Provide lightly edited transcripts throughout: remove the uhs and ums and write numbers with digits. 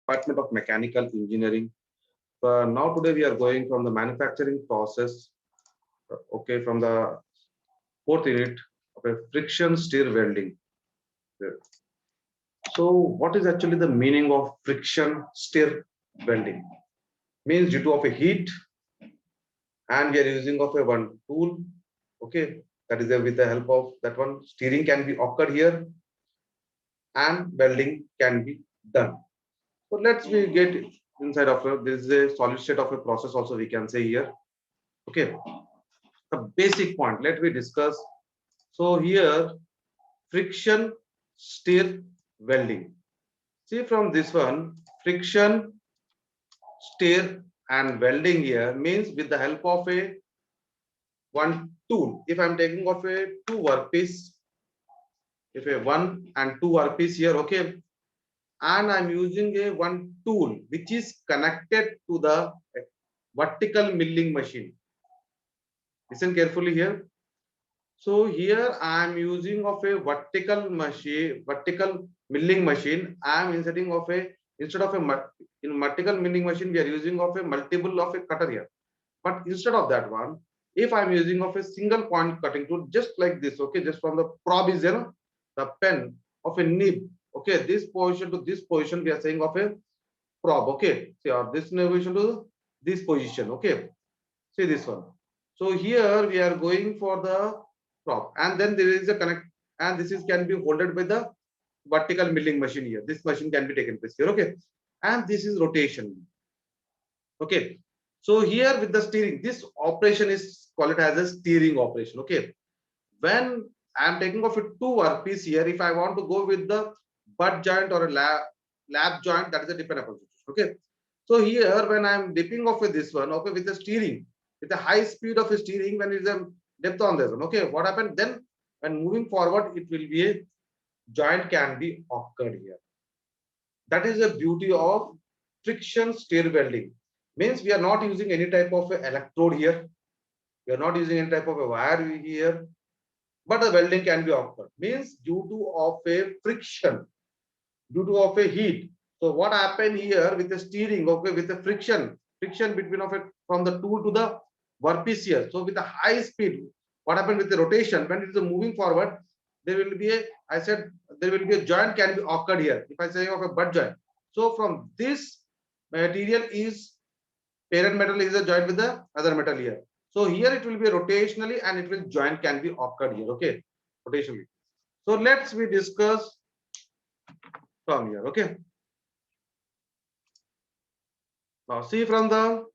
Department of Mechanical Engineering. Now today we are going from the manufacturing process, okay, from the fourth unit of a friction stir welding. So what is actually the meaning of friction stir welding? Means due to of a heat, and we are using of a one tool, okay, that is with the help of that one, steering can be occurred here and welding can be done. So let's we get inside of this is a solid state of a process also we can say here. Okay, the basic point let me discuss. So here friction stir welding. See from this one, friction stir and welding here means with the help of a one tool. If I'm taking off a two workpiece, if a one and two workpiece here, okay, and I'm using a one tool which is connected to the vertical milling machine. Listen carefully here. So here I am using of a vertical machine, vertical milling machine. I am inserting of a instead of a in vertical milling machine we are using of a multiple of a cutter here. But instead of that one, if I am using of a single point cutting tool, just like this, okay, just from the probe is there, the pen of a nib, okay, this position to this position we are saying of a probe, okay, see, or this navigation to this position, okay, see this one. So here we are going for the probe, and then there is a connect, and this is can be holded by the vertical milling machine here. This machine can be taken place here, okay, and this is rotation, okay. So here with the steering, this operation is called as a steering operation, okay. When I am taking off a two workpiece here, if I want to go with the butt joint or a lap joint, that is a different approach, okay. So here when I am dipping off with this one, okay, with the steering, with the high speed of steering, when it is a depth on this one, okay, what happened then when moving forward, it will be a joint can be occurred here. That is the beauty of friction stir welding. Means we are not using any type of electrode here. We are not using any type of a wire here, but the welding can be occurred. Means due to of a friction, due to of a heat. So what happened here with the steering, okay, with the friction between of it from the tool to the workpiece here. So with the high speed, what happened with the rotation when it is moving forward, there will be a, I said there will be a joint can be occurred here. If I say of a butt joint, so from this material is parent metal is a joint with the other metal here. So here it will be rotationally and it will joint can be occurred here, okay, rotationally. So let's we discuss from here, okay. Now see from the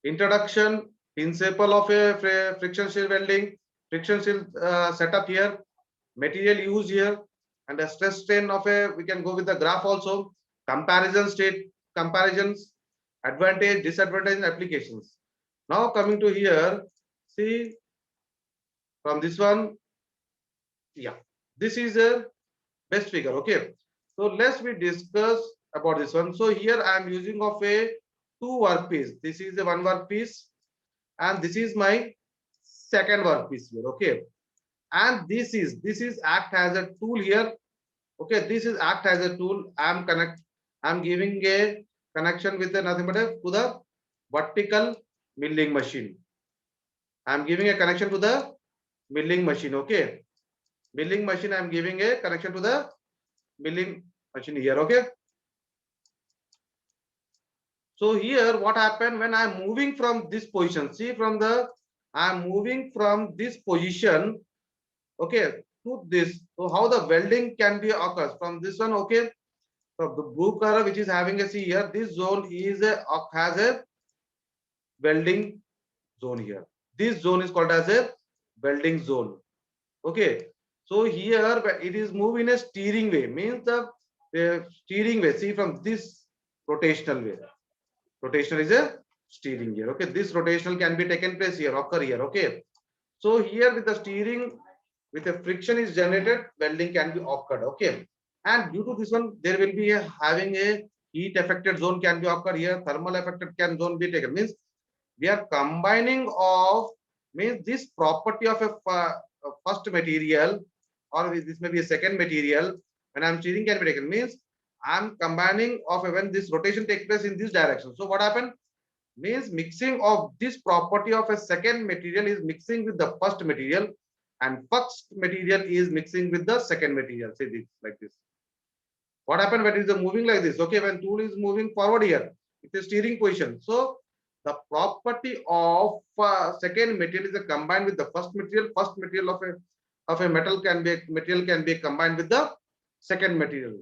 introduction, principle of a friction stir welding, friction stir setup here, material used here, and the stress strain of a, we can go with the graph also, comparison state, comparisons, advantage, disadvantage, and applications. Now coming to here, see from this one, yeah, this is a best figure, okay. So let's we discuss about this one. So here I am using of a two workpiece. This is the one workpiece and this is my second workpiece here, okay. And this is act as a tool here, okay. This is act as a tool. I'm giving a connection with nothing but to the vertical milling machine. I'm giving a connection to the milling machine, okay. Milling machine, I'm giving a connection to the milling machine here, okay. So here what happened when I'm moving from this position, see from the, I'm moving from this position, okay, to this. So how the welding can be occurs from this one, okay. So the blue color which is having a, see here, this zone is a has a welding zone here. This zone is called as a welding zone, okay. So here it is moving in a steering way, means the steering way, see from this rotational way. Rotational is a steering here, okay. This rotational can be taken place here, occur here, okay. So here with the steering, with a friction is generated, welding can be occurred, okay. And due to this one, there will be a having a heat affected zone can be occurred here, thermal affected can zone be taken. Means we are combining of, means this property of a first material or this may be a second material when I'm steering can be taken. Means I'm combining of when this rotation takes place in this direction. So what happened? Means mixing of this property of a second material is mixing with the first material, and first material is mixing with the second material. Say this like this. What happened when it is moving like this? Okay, when tool is moving forward here, it's a steering position. So the property of second material is combined with the first material. First material of a material can be combined with the second material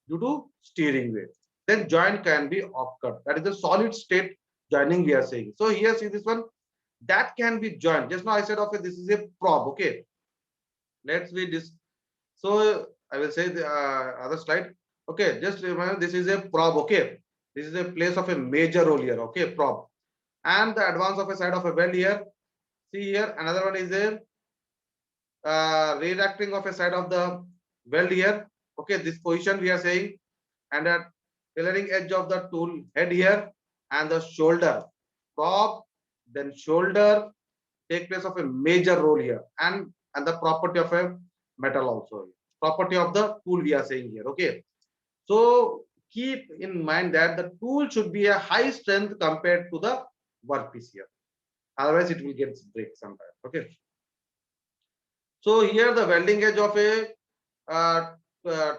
due to steering weight. Then joint can be occurred. That is the solid state joining we are saying. So here see this one, that can be joined. Just now I said okay, this is a probe. Okay, let's read this. So I will say the other slide. Okay, just remember this is a probe. Okay, this is a place of a major role here. Okay, probe, and the advance of a side of a weld here. See here, another one is a reacting of a side of the weld here. Okay, this position we are saying, and at tailoring edge of the tool head here, and the shoulder probe, then shoulder take place of a major role here, and the property of a metal also, property of the tool we are saying here. Okay, so keep in mind that the tool should be a high strength compared to the workpiece here, otherwise it will get break sometime. Okay, so here the welding edge of a uh, uh,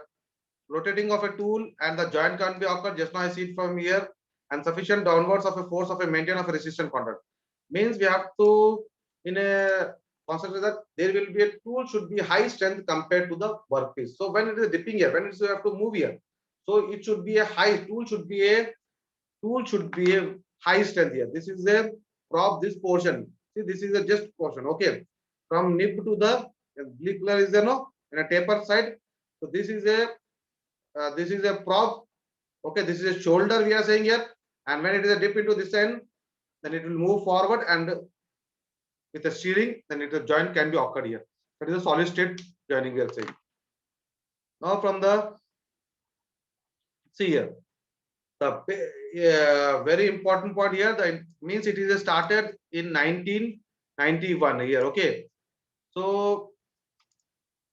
rotating of a tool and the joint can be occurred. Just now I see it from here, and sufficient downwards of a force of a maintain of a resistance contact. Means we have to in a consider that there will be a tool should be high strength compared to the workpiece. So when it is dipping here, when it's you have to move here, so it should be a high tool should be a high strength here. This is a prop this portion. See, this is a just portion. Okay, from nib to the blue color is there no in a taper side. So this is a prop. Okay, this is a shoulder we are saying here, and when it is a dip into this end, then it will move forward, and with a steering, then it a joint can be occurred here. That is a solid state joining we are saying. Now from the see here, the very important point here, the means it is started in 1991 here. Okay, so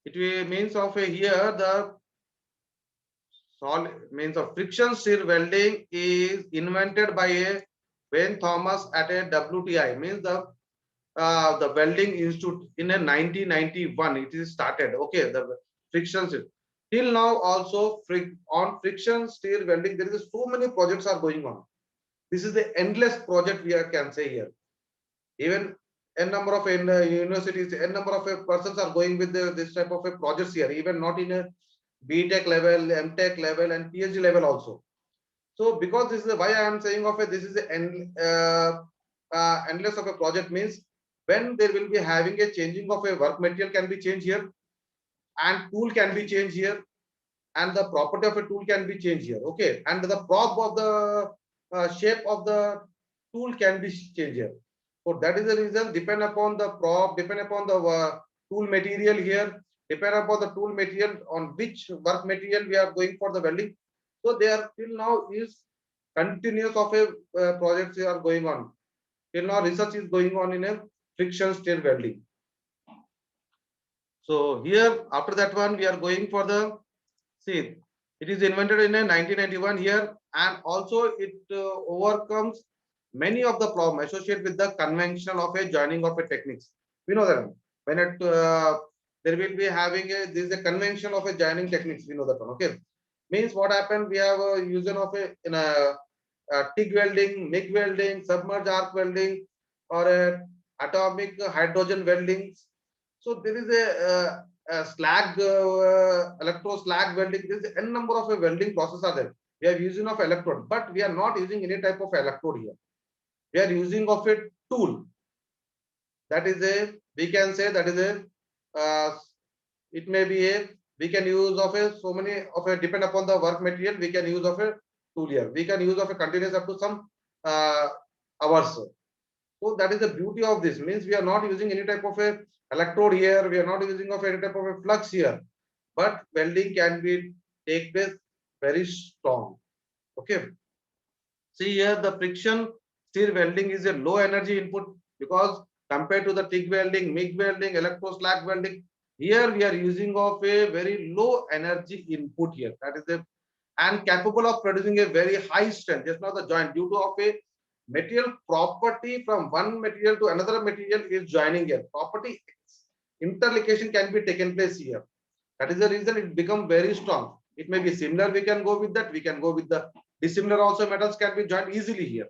it means of a here the solid means of friction stir welding is invented by a Wayne Thomas at a WTI, means the welding institute in a 1991 it is started. Okay, the friction stir till now also on friction stir welding there is so many projects are going on. This is the endless project we can say here. Even n number of universities, n number of persons are going with this type of a projects here, even not in a BTech level, MTech level, and PhD level also. So because this is why I am saying of a this is endless of a project, means when there will be having a changing of a work material can be changed here, and tool can be changed here, and the property of a tool can be changed here. Okay, and the prop of the shape of the tool can be changed here. So that is the reason, depend upon the prop, depend upon the tool material here, depend upon the tool material on which work material we are going for the welding. So there till now is continuous of a projects are going on. Till now research is going on in a friction stir welding. So here after that one we are going for the see, it is invented in 1991 here, and also it overcomes many of the problems associated with the conventional of a joining of a techniques. We know that when it there will be having a this is a convention of a joining techniques. We know that one. Okay, means what happened? We have a user of a in a TIG welding, MIG welding, submerged arc welding, or a atomic hydrogen welding. So there is a slag electro slag welding. There is n number of a welding process are there. We are using of electrode, but we are not using any type of electrode here. We are using of a tool. That is a we can say that is a it may be a we can use of a so many of a depend upon the work material we can use of a tool here. We can use of a continuous up to some hours. So that is the beauty of this, means we are not using any type of a electrode here, we are not using of any type of a flux here, but welding can be take place very strong. Okay, see here the friction stir welding is a low energy input, because compared to the TIG welding, MIG welding, electro slag welding, here we are using of a very low energy input here. That is the and capable of producing a very high strength. Just now the joint, due to of a material property from one material to another material is joining here. Property interlocation can be taken place here. That is the reason it become very strong. It may be similar, we can go with that. We can go with the dissimilar also. Metals can be joined easily here.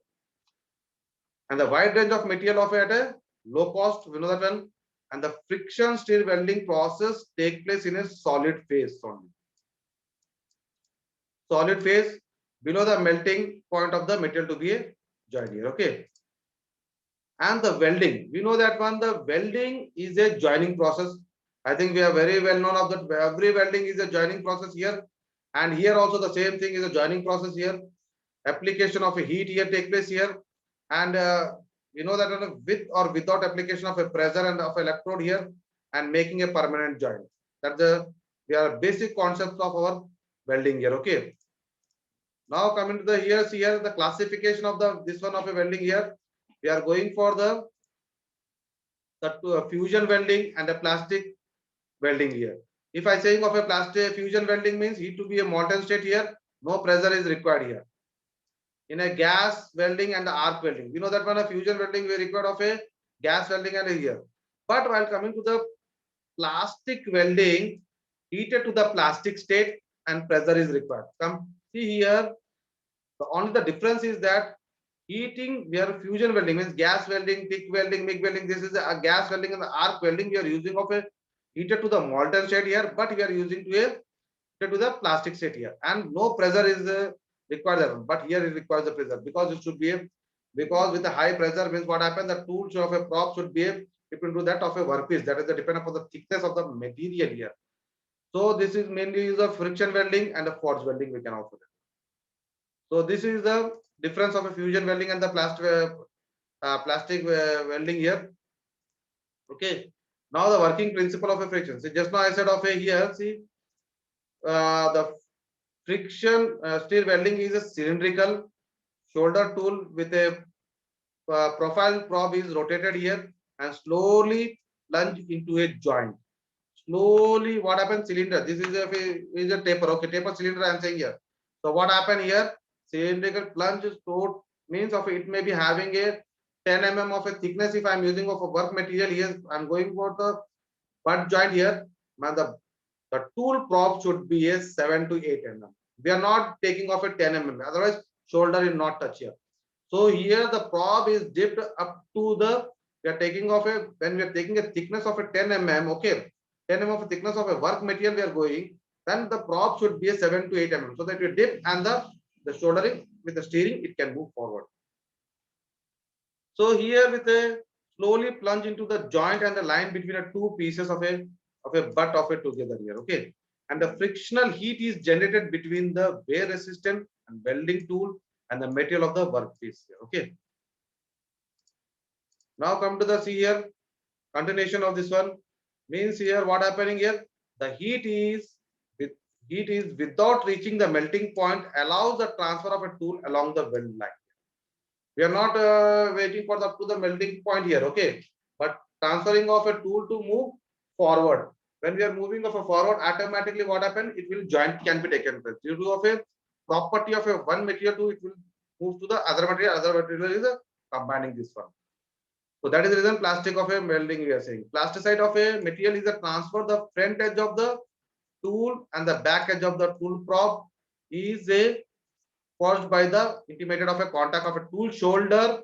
And the wide range of material of at a low cost, we know that one. And the friction stir welding process take place in a solid phase only. Solid phase below the melting point of the material to be joined here. Okay. And the welding, we know that one, the welding is a joining process. I think we are very well known of that. Every welding is a joining process here. And here also the same thing is a joining process here. Application of a heat here take place here. And we know that with or without application of a pressure and of electrode here and making a permanent joint. That's the basic concepts of our welding here. Okay. Now coming to the here the classification of this one of a welding here. We are going for the fusion welding and a plastic welding here. If I saying of a plastic fusion welding means heat to be a molten state here, no pressure is required here. In a gas welding and the arc welding, we know that when a fusion welding we required of a gas welding and a here. But while coming to the plastic welding, heated to the plastic state and pressure is required. Come see here, only the difference is that heating, we are fusion welding means gas welding, TIG welding, MIG welding. This is a gas welding and the arc welding. We are using of a heated to the molten state here, but we are using to the plastic state here, and no pressure is required there. But here it requires the pressure because it should be because with the high pressure means what happens, the tools of a prop should be depend to that of a workpiece. That is the depend upon the thickness of the material here. So this is mainly is a friction welding and a forge welding we can also do. So this is the difference of a fusion welding and the plastic welding here. Okay. Now the working principle of a friction. See, just now I said of a here. See, the friction stir welding is a cylindrical shoulder tool with a profile probe is rotated here and slowly plunge into a joint. Slowly, what happens? Cylinder. This is a taper. Okay, taper cylinder. I am saying here. So what happened here? Cylindrical plunge stored means of it may be having a 10 mm of a thickness. If I am using of a work material here, I am going for the butt joint here. The tool prop should be a 7 to 8 mm. We are not taking off a 10 mm. Otherwise, shoulder will not touch here. So here the probe is dipped up to the. We are taking off a when we are taking a thickness of a 10 mm. Okay, 10 mm of a thickness of a work material we are going. Then the probe should be a 7 to 8 mm. So that you dip and the shouldering with the steering it can move forward. So here with a slowly plunge into the joint and the line between the two pieces of a butt of it together here. Okay, and the frictional heat is generated between the wear resistant and welding tool and the material of the workpiece here. Okay, now come to the see here continuation of this one means here what happening here, the heat is without reaching the melting point allows the transfer of a tool along the weld line. We are not waiting for up to the melting point here. Okay, but transferring of a tool to move forward. When we are moving of a forward, automatically what happens? It will joint can be taken place due to of a property of a one material to it will move to the other material. Other material is combining this one. So that is the reason plastic of a welding we are saying. Plasticide of a material is a transfer the front edge of the tool and the back edge of the tool prop is a forged by the intimated of a contact of a tool shoulder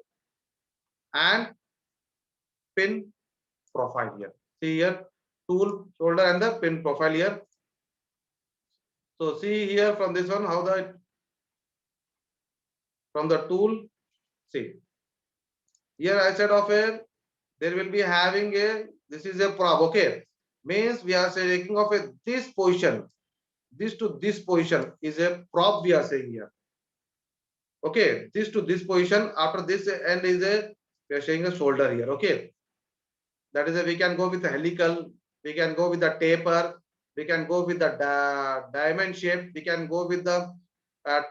and pin profile here. See here, tool shoulder and the pin profile here. So see here from this one how from the tool. See here I said of a there will be having a this is a probe. Okay, means we are taking of a this position, this to this position is a probe we are saying here. Okay, this to this position after this end is a we are showing a shoulder here. Okay, that is a we can go with the helical, we can go with the taper, we can go with the diamond shape, we can go with the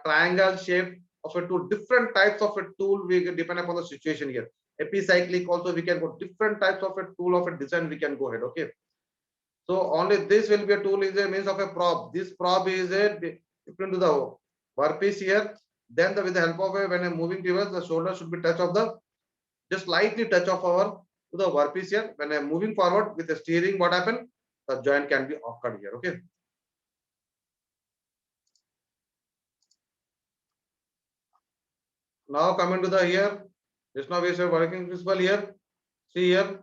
triangle shape of a tool. Different types of a tool we can depend upon the situation here. Epicyclic also we can go different types of a tool of a design we can go ahead. Okay, so only this will be a tool is a means of a probe. This probe is a into the workpiece here. Then with the help of when I'm moving towards the shoulder should be touch of the just slightly touch of our to the workpiece here. When I'm moving forward with the steering, what happened? The joint can be occurred here. Okay. Now coming to the here. Just now we said working principle here. See here.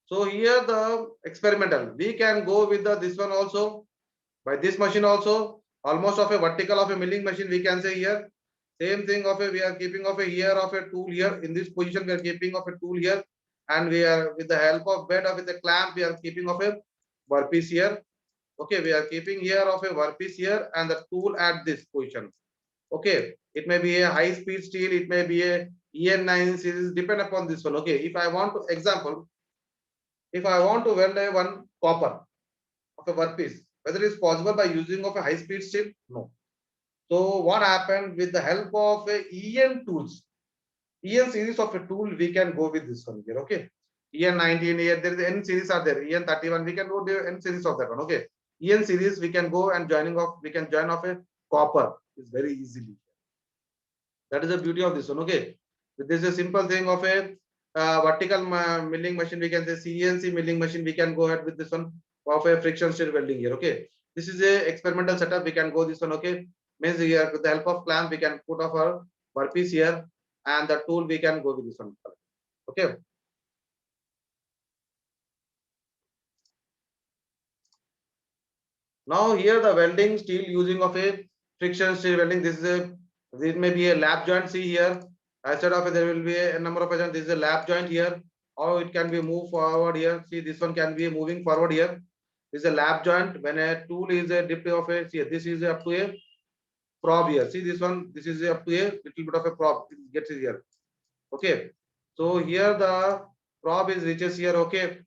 So here the experimental. We can go with the this one also. By this machine also, almost of a vertical of a milling machine, we can say here. Same thing of a we are keeping of a here of a tool here. In this position, we are keeping of a tool here, and we are with the help of bed or with the clamp, we are keeping of a workpiece here. Okay, we are keeping here of a workpiece here and the tool at this position. Okay, it may be a high speed steel, it may be a EN9 series, depend upon this one. Okay, if I want to example, if I want to weld a one copper of a workpiece, whether it is possible by using of a high speed steel? No. So what happened with the help of a EN tools, EN series of a tool, we can go with this one here. Okay, EN19 here, there is N series are there, EN31, we can go the N series of that one. Okay, EN series we can go and joining of we can join of a copper is very easily. That is the beauty of this one. Okay, this is a simple thing of a vertical milling machine. We can say CNC milling machine. We can go ahead with this one of a friction stir welding here. Okay, this is a experimental setup. We can go this one. Okay, means here with the help of clamp we can put off our workpiece here, and the tool we can go with this one. Okay. Now here the welding steel using of a friction stir welding. This may be a lap joint. See here, instead of there will be a number of agents. This is a lap joint here, or it can be moved forward here. See this one can be moving forward here. This is a lap joint. When a tool is a dip of a see this is up to a probe here. See this one. This is up to a little bit of a probe. It gets here. Okay. So here the probe is reaches here. Okay.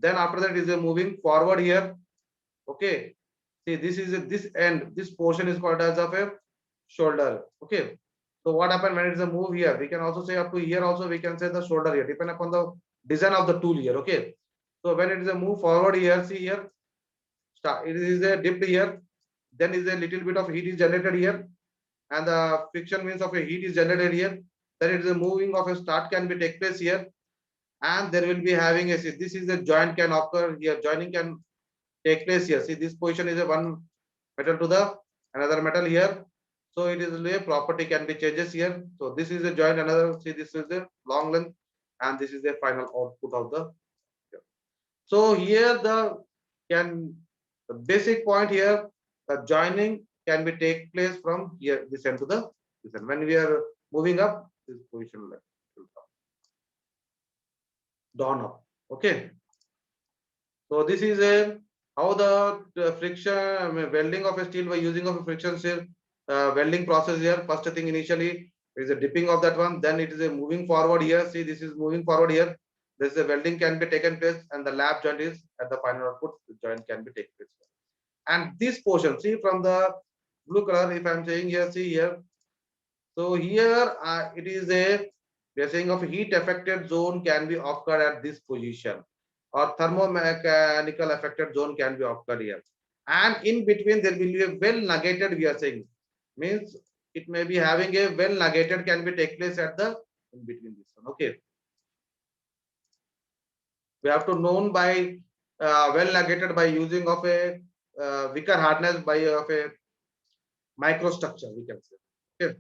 Then after that is a moving forward here. Okay. See, this is this end, this portion is called as of a shoulder. Okay. So what happened when it is a move here? We can also say up to here also we can say the shoulder here, depend upon the design of the tool here. Okay. So when it is a move forward here, see here, start, it is a dipped here, then is a little bit of heat is generated here, and the friction means of a heat is generated here. Then it is a moving of a start can be take place here, and there will be having a see, this is a joint can occur here, joining can take place here. See this position is a one metal to the another metal here. So it is a property can be changes here. So this is a joint another see this is a long length and this is the final output of the. So here the can the basic point here the joining can be take place from here this end to the this end. When we are moving up this position will down up. Okay. So this is a how the friction welding of a steel by using of a friction stir welding process here. First thing initially is a dipping of that one, then it is a moving forward here. See this is moving forward here. This is a welding can be taken place and the lap joint is at the final output. The joint can be taken place. And this portion, see from the blue color, if I'm saying here, see here. So here it is a we are saying of heat affected zone can be occurred at this position or thermomechanical affected zone can be occurred here. And in between there will be a well negated we are saying means it may be having a well negated can be take place at the in between this one. Okay. We have to known by well negated by using of a weaker hardness by of a microstructure we can say. Okay.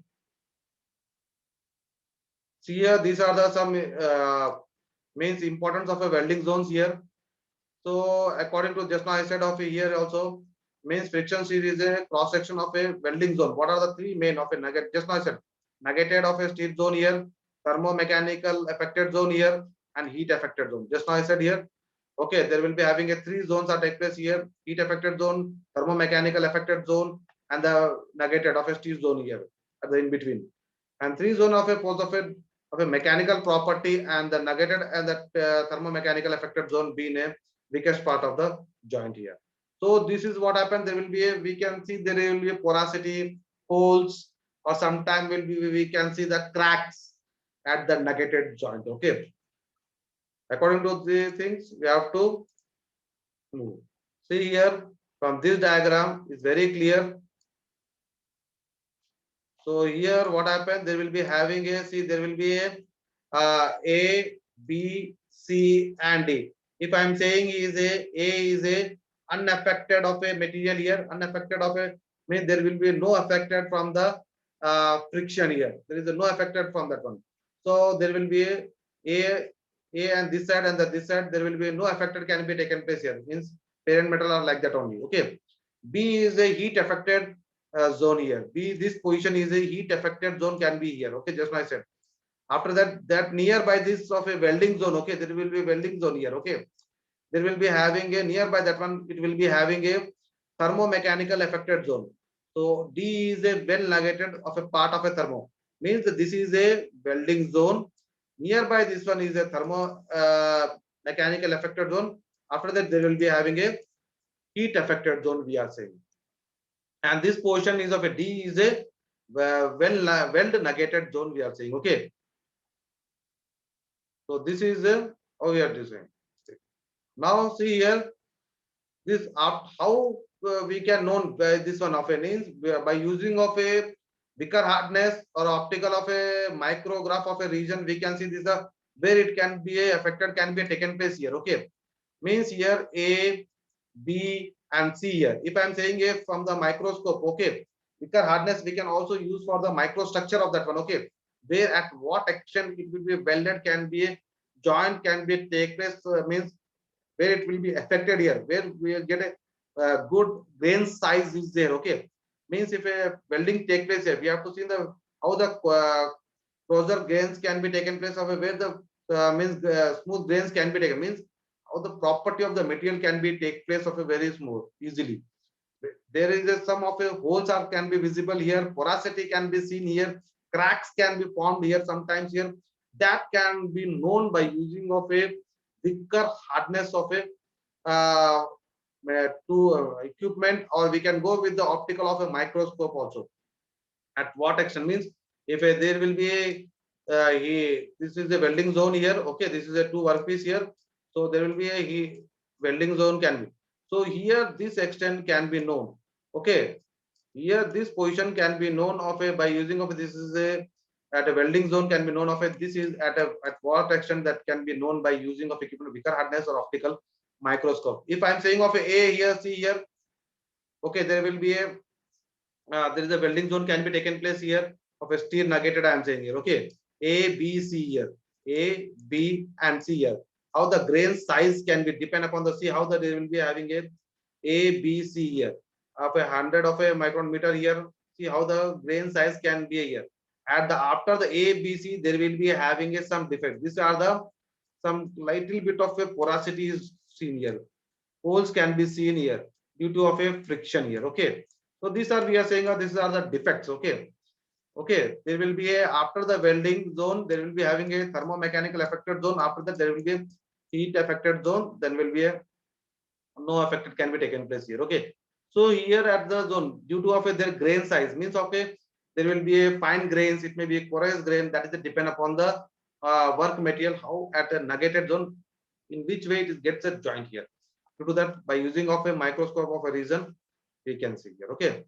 See here these are the some means importance of a welding zones here. So according to just now I said of here also means friction stir is a cross section of a welding zone. What are the three main of a nugget? Just now I said negated of a steel zone here, thermomechanical affected zone here, and heat affected zone. Just now I said here. Okay, there will be having a three zones that take place here: heat affected zone, thermomechanical affected zone, and the negated of a steel zone here at the in between. And three zone of a pose of a mechanical property and the negated and the thermomechanical affected zone being a weakest part of the joint here. So this is what happened. There will be a we can see there will be a porosity, holes, or sometime will be we can see the cracks at the negated joint. Okay. According to the things we have to move. See here From this diagram is very clear. So here what happened? There will be having a, see, there will be a, B, C, and D. If I am saying A is a unaffected of a material here, unaffected of a, means there will be no affected from the friction here. There is no affected from that one. So there will be a and this side and this side, there will be no affected can be taken place here. Means parent metal are like that only. Okay. B is a heat affected zone here. B, this position is a heat affected zone can be here. Okay, just like I said. After that, that nearby this of a welding zone. Okay, there will be a welding zone here. Okay, there will be having a nearby that one. It will be having a thermomechanical affected zone. So D is a well negated of a part of a thermo. Means that this is a welding zone. Nearby this one is a thermo mechanical affected zone. After that, there will be having a heat affected zone. We are saying. And this portion is of a D is a weld negated zone we are saying. Okay, so this is a how we are designing. Now see here, this how we can know by this one of a means by using of a Becker hardness or optical of a micrograph of a region, we can see this where it can be a affected can be taken place here. Okay, means here A, B, and C here. If I am saying A from the microscope, okay, Becker hardness we can also use for the microstructure of that one. Okay, where at what extent it will be welded can be a joint can be take place means where it will be affected here, where we will get a good grain size is there. Okay, means if a welding take place here, we have to see the how the closer grains can be taken place of a where the means smooth grains can be taken means how the property of the material can be take place of a very smooth easily. There is a some of a holes are can be visible here, porosity can be seen here, cracks can be formed here sometimes here. That can be known by using of a thicker hardness of a equipment, or we can go with the optical of a microscope also. At what extent means if there will be a this is a welding zone here. Okay, this is a two workpiece here, so there will be a welding zone can be. So here this extent can be known. Okay, here this position can be known of a by using of this is a at a welding zone can be known of it. This is at what extent that can be known by using of equipment Becker hardness or optical microscope. If I'm saying of a here, see here, okay, there will be a there is a welding zone can be taken place here of a steel nuggeted. I am saying here. Okay, A, B, C here, A, B, and C here. How the grain size can be depend upon the C. How that they will be having A, B, C here of 100 of a micron meter here. See how the grain size can be here. At the after the A, B, C, there will be having some defect. These are the some little bit of a porosity is seen here. Holes can be seen here due to of a friction here. Okay, so these are we are saying these are the defects. Okay, okay, there will be a after the welding zone there will be having a thermomechanical affected zone. After that there will be a heat affected zone. Then will be a no affected can be taken place here. Okay, so here at the zone due to of a their grain size means okay there will be a fine grains. It may be a porous grain that is depend upon the work material how at a nuggeted zone in which way it gets a joint here. To do that by using of a microscope of a region we can see here. Okay,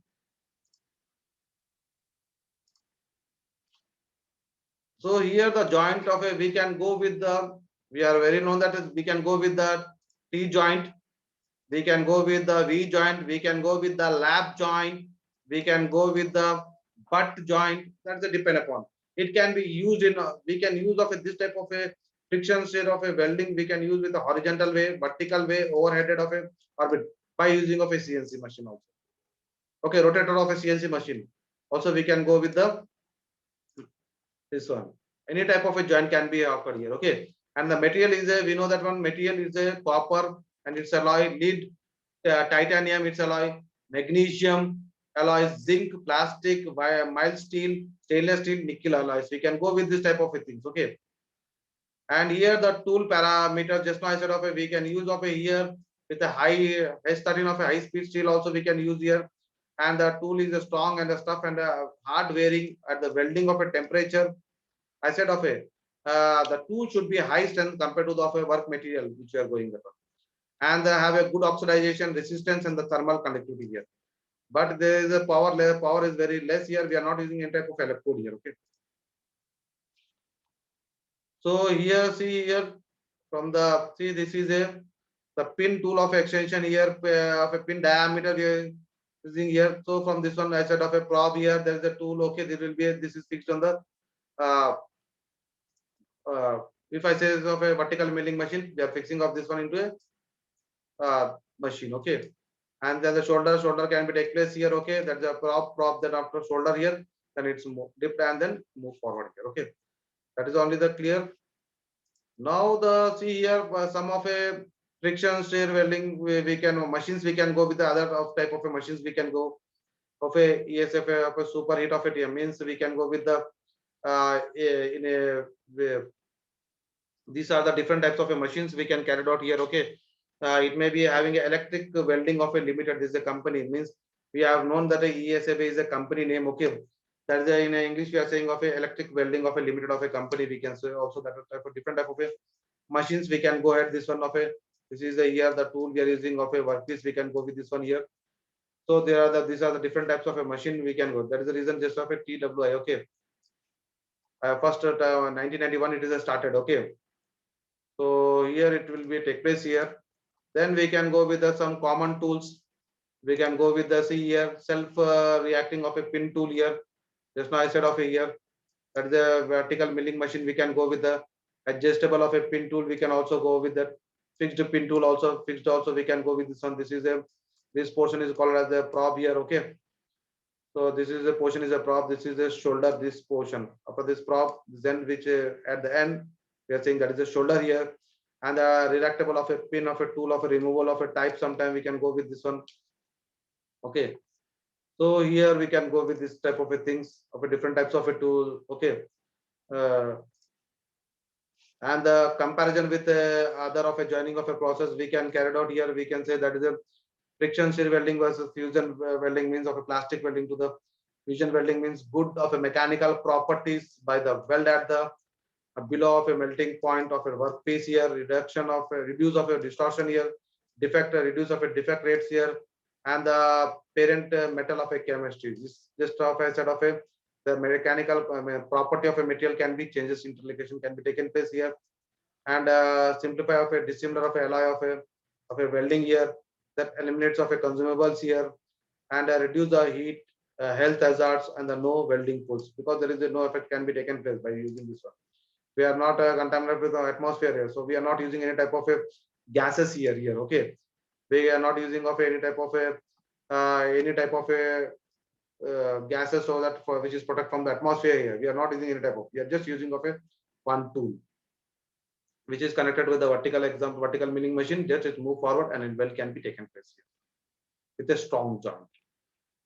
so here the joint of a we can go with the we are very known that is we can go with the T joint, we can go with the V joint, we can go with the lap joint, we can go with the butt joint. That's a depend upon. It can be used in we can use of a, this type of a friction state of a welding we can use with a horizontal way, vertical way, overheaded of a orbit by using of a CNC machine also. Okay, rotator of a CNC machine. Also we can go with the this one. Any type of a joint can be occurred here. Okay, and the material is a we know that one material is a copper and its alloy, lead, titanium its alloy, magnesium alloys, zinc, plastic, mild steel, stainless steel, nickel alloys. We can go with this type of a things. Okay, and here the tool parameter just now I said of a we can use of a here with a high S13 of a high speed steel also we can use here, and the tool is a strong and the stuff and hard wearing at the welding of a temperature. I said of a the tool should be high strength compared to the of a work material which we are going about. and they have a good oxidization resistance and the thermal conductivity here. But there is a power is very less here. We are not using any type of electrode here. Okay. So here, see here from the, see this is a the pin tool of extension here of a pin diameter we are using here. So from this one, I said of a probe here, there is a tool. Okay, there will be a, this is fixed on the uh, uh, if I say of a vertical milling machine, we are fixing of this one into a machine. Okay, and then the shoulder can be take place here. Okay, that's a prop then after shoulder here, then it's dipped and then move forward here. Okay, that is only the clear. Now the see here some of a friction stir welding we can machines we can go with the other of type of a machines we can go of a ESF of a superheat of a TM means we can go with the in a these are the different types of a machines we can carry out here. Okay, it may be having a electric welding of a limited. This is a company means we have known that a ESF is a company name. Okay, that is in English we are saying of a electric welding of a limited of a company. We can say also that type of different type of a machines we can go ahead. This one of a this is a here the tool we are using of a workpiece. We can go with this one here. So there are the these are the different types of a machine we can go. That is the reason just of a TWI. Okay, first 1991 it is started. Okay, so here it will be take place here. Then we can go with some common tools. We can go with the see here self reacting of a pin tool here. Just now I said of a here that is a vertical milling machine. We can go with the adjustable of a pin tool. We can also go with that fixed pin tool also fixed also. We can go with this one. This is a this portion is called as the probe here. Okay. So this is a portion is a probe. This is a shoulder. This portion after this probe, then which at the end we are saying that is a shoulder here, and the retractable of a pin of a tool of a removal of a type. Sometime we can go with this one. Okay. So here we can go with this type of a things of a different types of a tool. Okay. Uh, and the comparison with other of a joining of a process we can carry out here. We can say that is a friction stir welding versus fusion welding means of a plastic welding to the fusion welding means good of a mechanical properties by the weld at the below of a melting point of a workpiece here, reduction of a reduce of a distortion here, defect reduce of a defect rates here, and the parent metal of a chemistry. This just of a set of a the mechanical property of a material can be changes, interlocation can be taken place here, and simplify of a dissimilar of a alloy of a welding here that eliminates of a consumables here, and reduce the heat health hazards and the no welding pulls because there is a no effect can be taken place by using this one. We are not contaminated with the atmosphere here, so we are not using any type of a gases here. Okay, we are not using of any type of a gases so that for which is protect from the atmosphere here. We are not using any type of. We are just using of a one tool which is connected with the vertical example vertical milling machine. Just it move forward and a weld can be taken place here with a strong joint.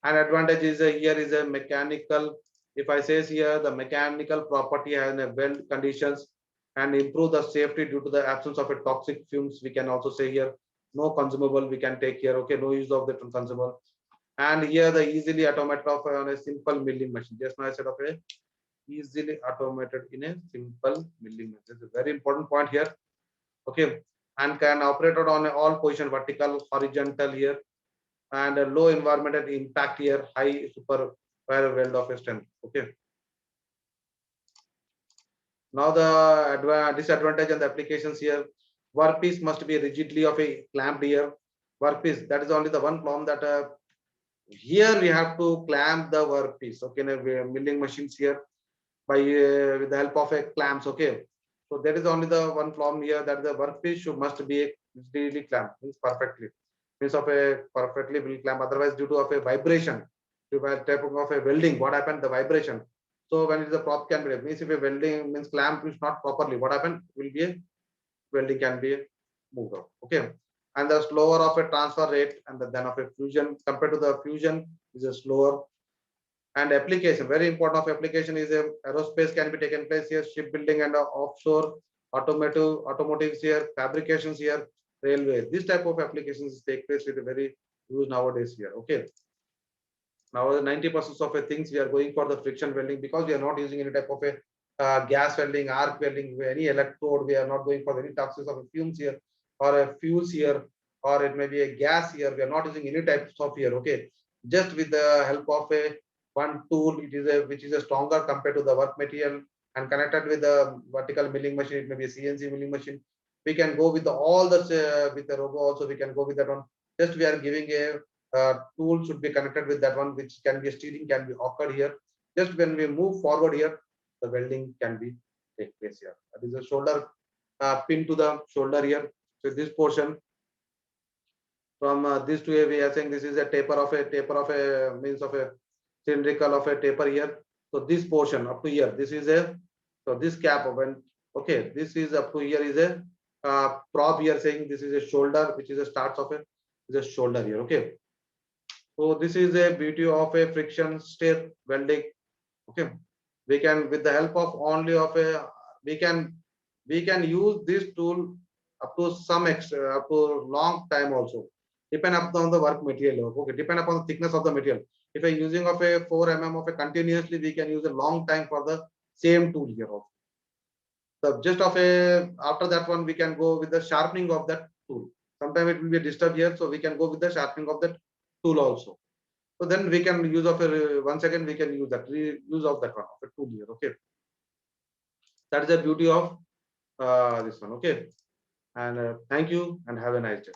And advantage is here is a mechanical. If I says here the mechanical property has a weld conditions and improve the safety due to the absence of a toxic fumes. We can also say here no consumable we can take here. Okay, no use of the consumable. And here the easily automated of on a simple milling machine. Just now I said of a easily automated in a simple milling machine. This is a very important point here. Okay, and can operate on all position vertical, horizontal here, and a low environmental impact here, high super weld of a strength. Okay. Now the disadvantage and the applications here. Workpiece must be rigidly of a clamped here. Workpiece that is only the one problem that here we have to clamp the workpiece. Okay, milling machines here by with the help of a clamps. Okay, so that is only the one problem here that the workpiece should must be really clamped means perfectly means of a perfectly will clamp. Otherwise, due to of a vibration, to type of a welding, what happened? The vibration. So when it is a prop can be means if a welding means clamp is not properly, what happened? Will be a welding can be moved out. Okay, and the slower of a transfer rate and then of a fusion compared to the fusion is a slower. And application very important of application is a aerospace can be taken place here, shipbuilding and offshore automotives here, fabrications here, railway. This type of applications take place with a very use nowadays here. Okay, now 90% of the things we are going for the friction welding because we are not using any type of a gas welding, arc welding, any electrode. We are not going for any toxins of fumes here or fuels here. or it may be a gas here. We are not using any types of here. Okay, just with the help of a one tool, it is a which is a stronger compared to the work material and connected with the vertical milling machine. It may be a CNC milling machine. We can go with the, all the with the robo also. We can go with that one. Just we are giving a tool should be connected with that one, which can be a steering can be occurred here. Just when we move forward here, the welding can be take place here. That is a shoulder pin to the shoulder here. So this portion from this to a, we are saying this is a taper of a means of a cylindrical of a taper here. So this portion up to here, this is a, so this cap when, okay, this is up to here is a prop here, saying this is a shoulder, which is a starts of a, is a shoulder here. Okay, so this is a beauty of a friction stir welding. Okay, we can with the help of only of a, we can use this tool up to some extra, up to long time also, depend upon the work material. Okay, depend upon the thickness of the material. If I'm using of a 4 mm of a continuously, we can use a long time for the same tool here also. So just of a, after that one we can go with the sharpening of that tool. Sometimes it will be disturbed here, so we can go with the sharpening of that tool also. So then we can use of a, once again we can use that use of that one of a tool here. Okay, that is the beauty of this one. Okay, and thank you and have a nice day.